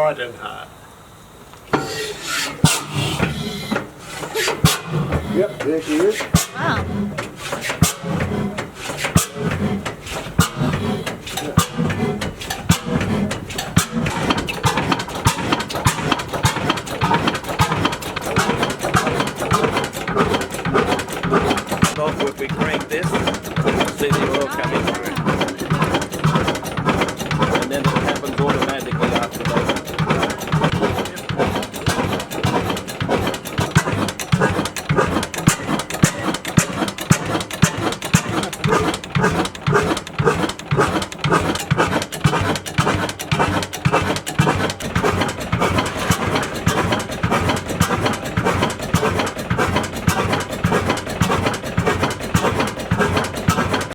hot and hot. Yep, there she is. Wow. So if we crank this,